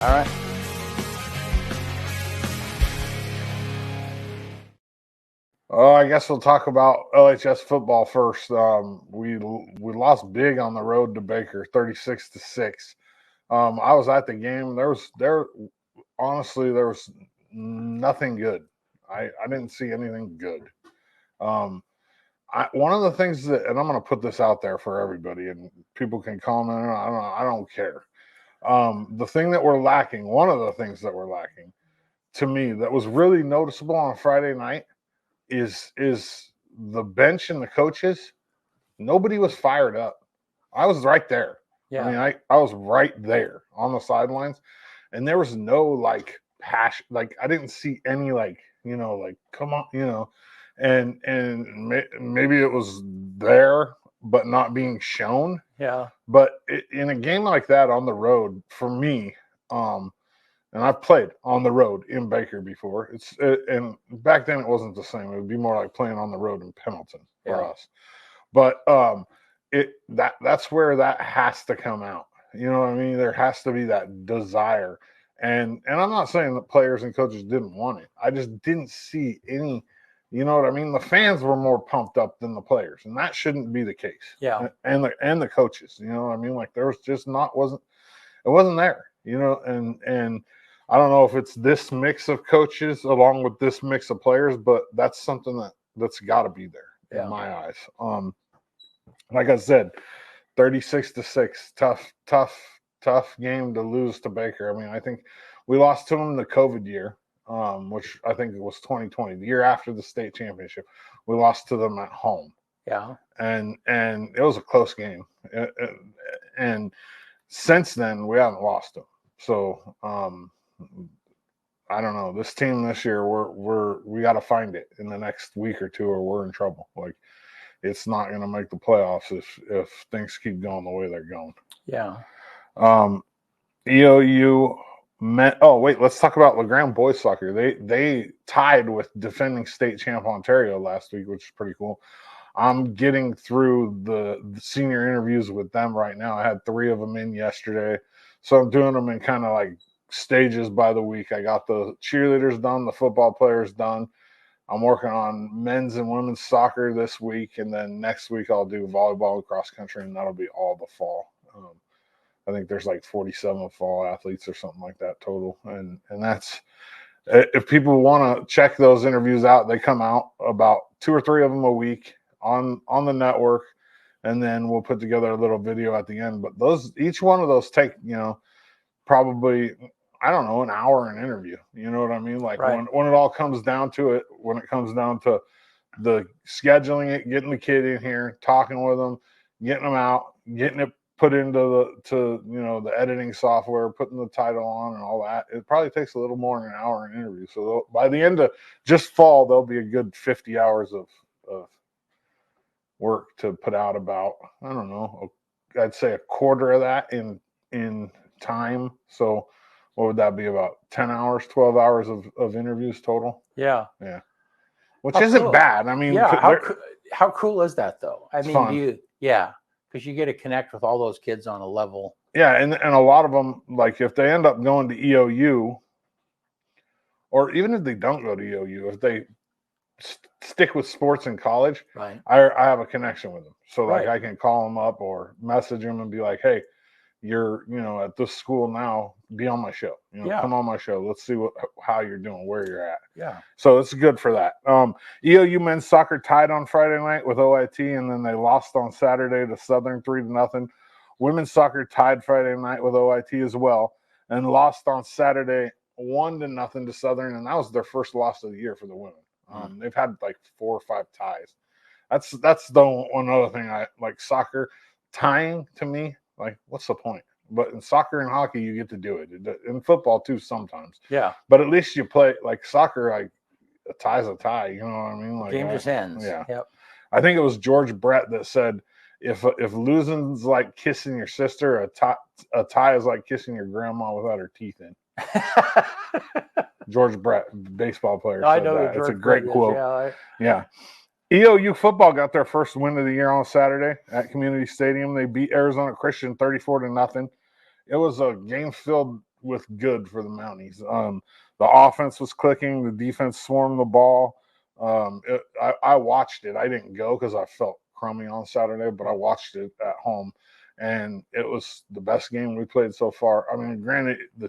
All right. I guess we'll talk about LHS football first. We lost big on the road to Baker, 36-6. I was at the game. Honestly there was nothing good. I didn't see anything good. One of the things that, and I'm going to put this out there for everybody, and people can comment. I don't care. The thing that we're lacking, one of the things that we're lacking, to me, that was really noticeable on Friday night is the bench and the coaches. Nobody was fired up. I was right there. Yeah. I mean, I was right there on the sidelines, and there was no like passion. Like I didn't see any like come on, and maybe it was there but not being shown. Yeah. But in a game like that on the road, for me, and I've played on the road in Baker before. And back then it wasn't the same. It would be more like playing on the road in Pendleton for us. But that's where that has to come out. You know what I mean? There has to be that desire. And I'm not saying that players and coaches didn't want it. I just didn't see any. You know what I mean? The fans were more pumped up than the players, and that shouldn't be the case. Yeah. And the coaches. You know what I mean? Like there was just it wasn't there. And I don't know if it's this mix of coaches along with this mix of players, but that's something that's got to be there in my eyes. Like I said, 36-6, tough game to lose to Baker. I mean, I think we lost to them the COVID year, which I think it was 2020, the year after the state championship. We lost to them at home. Yeah. And it was a close game. And since then, we haven't lost them. So I don't know. This team this year, we got to find it in the next week or two, or we're in trouble. Like it's not going to make the playoffs if things keep going the way they're going. Yeah. EOU met. Oh wait, let's talk about LeGrand boys soccer. They tied with defending state champ Ontario last week, which is pretty cool. I'm getting through the senior interviews with them right now. I had 3 of them in yesterday. So I'm doing them in kind of like stages by the week. I got the cheerleaders done, the football players done. I'm working on men's and women's soccer this week. And then next week I'll do volleyball and cross country, and that'll be all the fall. I think there's like 47 fall athletes or something like that total. And that's, if people want to check those interviews out, they come out about 2 or 3 of them a week on the network, and then we'll put together a little video at the end. But each one of those take probably, I don't know, an hour an interview. You know what I mean? Like when it all comes down to it, when it comes down to the scheduling it, getting the kid in here, talking with them, getting them out, getting it put into the editing software, putting the title on and all that, it probably takes a little more than an hour an interview. So by the end of just fall, there'll be a good 50 hours of work to put out. About, I don't know, I'd say a quarter of that in time. So what would that be, about 10 hours, 12 hours of interviews total? Yeah. Which isn't bad. I mean, how cool is that though? I mean, fun. Because you get to connect with all those kids on a level. Yeah, and a lot of them, like if they end up going to EOU, or even if they don't go to EOU, if they stick with sports in college, right? I have a connection with them. So like I can call them up or message them and be like, hey, you're at this school now, be on my show. Come on my show. Let's see how you're doing, where you're at. Yeah. So it's good for that. EOU men's soccer tied on Friday night with OIT, and then they lost on Saturday to Southern 3-0. Women's soccer tied Friday night with OIT as well, and lost on Saturday 1-0 to Southern, and that was their first loss of the year for the women. They've had like 4 or 5 ties. That's the one other thing I like. Soccer tying, to me, like, what's the point? But in soccer and hockey, you get to do it. In football too sometimes. Yeah. But at least you play, like soccer, like a tie's a tie. You know what I mean? Like, game just ends. Yeah. Yep. I think it was George Brett that said, if losing's like kissing your sister, a tie is like kissing your grandma without her teeth in. George Brett, baseball player. I know that. George It's a great Brett quote. Yeah. EOU football got their first win of the year on Saturday at Community Stadium. They beat Arizona Christian 34-0. It was a game filled with good for the Mounties. The offense was clicking. The defense swarmed the ball. I watched it. I didn't go because I felt crummy on Saturday, but I watched it at home, and it was the best game we played so far. I mean, granted, the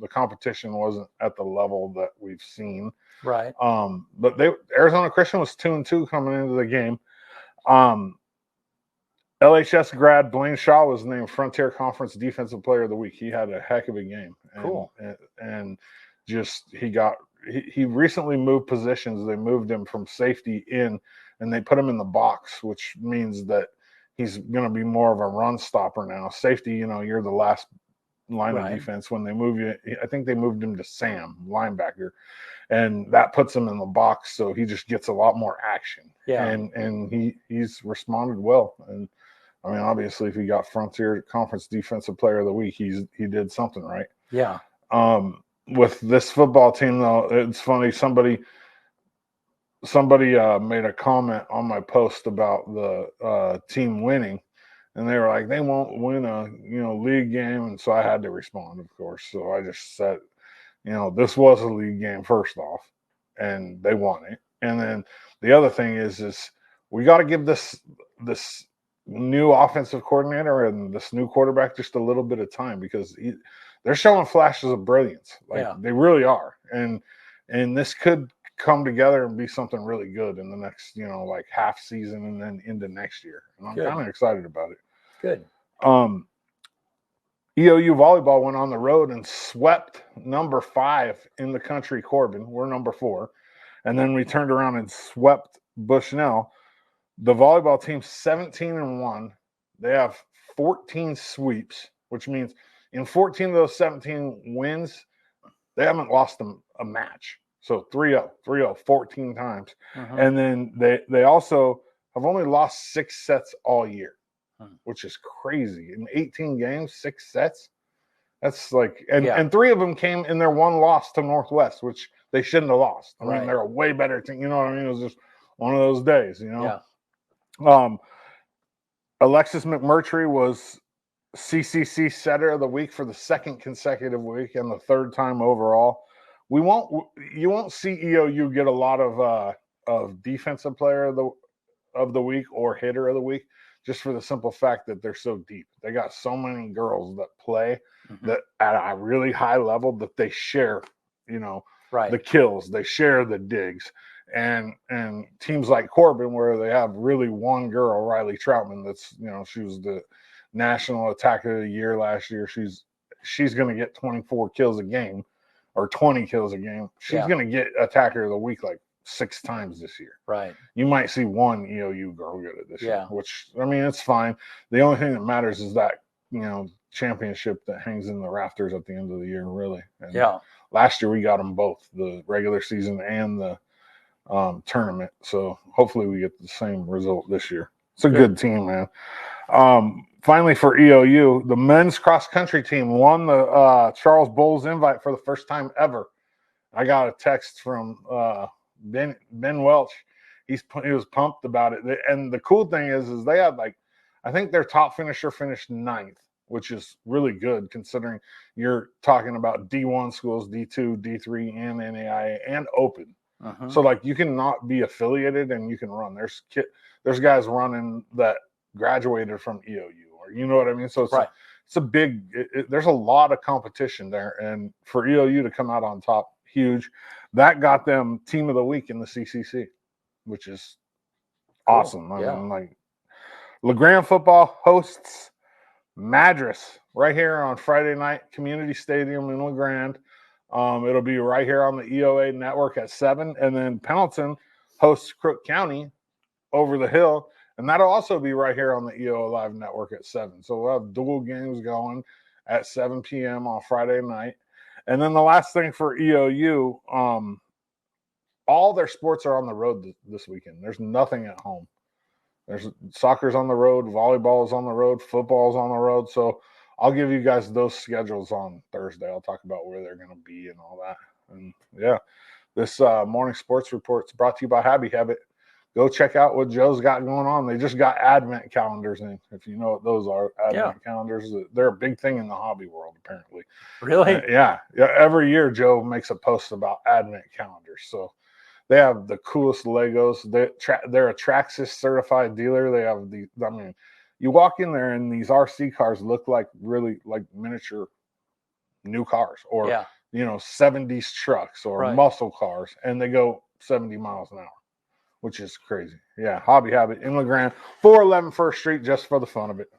competition wasn't at the level that we've seen. Right. But Arizona Christian was 2-2 coming into the game. LHS grad Blaine Shaw was named Frontier Conference Defensive Player of the Week. He had a heck of a game. Cool. And just he recently moved positions. They moved him from safety in, and they put him in the box, which means that he's going to be more of a run stopper now. Safety, you're the last line of defense. When they move you, I think they moved him to Sam, linebacker, and that puts him in the box, so he just gets a lot more action. Yeah. And he's responded well. And I mean, obviously, if he got Frontier Conference Defensive Player of the Week, he did something right. Yeah. With this football team, though, it's funny. Somebody made a comment on my post about the team winning, and they were like, they won't win a league game, and so I had to respond, of course. So I just said, this was a league game first off, and they won it. And then the other thing is we got to give this new offensive coordinator and this new quarterback just a little bit of time, because they're showing flashes of brilliance. They really are. And this could come together and be something really good in the next, half season and then into next year. And I'm kind of excited about it. Good. EOU volleyball went on the road and swept number 5 in the country, Corbin. We're number 4. And then we turned around and swept Bushnell. The volleyball team's 17-1. They have 14 sweeps, which means in 14 of those 17 wins, they haven't lost a match. So 3-0, 14 times. And then they also have only lost 6 sets all year, which is crazy. In 18 games, 6 sets. That's and 3 of them came in their one loss to Northwest, which they shouldn't have lost. I mean, they're a way better team. You know what I mean? It was just one of those days, Yeah. Alexis McMurtry was CCC Setter of the Week for the 2nd consecutive week and the 3rd time overall. You won't see EOU get a lot of defensive player of the week or hitter of the week, just for the simple fact that they're so deep. They got so many girls that play that at a really high level that they share, the kills, they share the digs. And teams like Corbin, where they have really one girl, Riley Troutman, that's she was the National Attacker of the Year last year. She's going to get 24 kills a game or 20 kills a game. She's going to get Attacker of the Week 6 times this year. Right. You might see one EOU girl get it this year, which, I mean, it's fine. The only thing that matters is that, championship that hangs in the rafters at the end of the year, really. And last year we got them both, the regular season and the tournament. So hopefully we get the same result this year. It's a good team, man. Finally, for EOU, the men's cross country team won the Charles Bowles invite for the first time ever. I got a text from Ben Welch. He was pumped about it. And the cool thing is they had I think their top finisher finished 9th, which is really good considering you're talking about D1 schools, D2, D3, and NAIA and Open. So you can not be affiliated and you can run. There's guys running that graduated from EOU, or you know what I mean. So it's a big. There's a lot of competition there, and for EOU to come out on top, huge. That got them Team of the Week in the CCC, which is awesome. I mean, LeGrand football hosts Madras right here on Friday night, Community Stadium in LeGrand. It'll be right here on the EOA network at 7. And then Pendleton hosts Crook County over the hill. And that'll also be right here on the EOA Live network at 7. So we'll have dual games going at 7 p.m. on Friday night. And then the last thing for EOU, all their sports are on the road this weekend. There's nothing at home. There's soccer's on the road, volleyball is on the road, football is on the road. So I'll give you guys those schedules on Thursday. I'll talk about where they're going to be and all that. And this morning sports report is brought to you by Happy Habit. go check out what Joe's got going on. They just got advent calendars in. If you know what those are, advent calendars, they're a big thing in the hobby world, apparently. Really? Yeah. Every year, Joe makes a post about advent calendars. So they have the coolest Legos. They're a Traxxas certified dealer. They have you walk in there and these RC cars look like really like miniature new cars, or 70s trucks or muscle cars, and they go 70 miles an hour, which is crazy. Yeah, Hobby Habit in LeGrand, 411 First Street, just for the fun of it.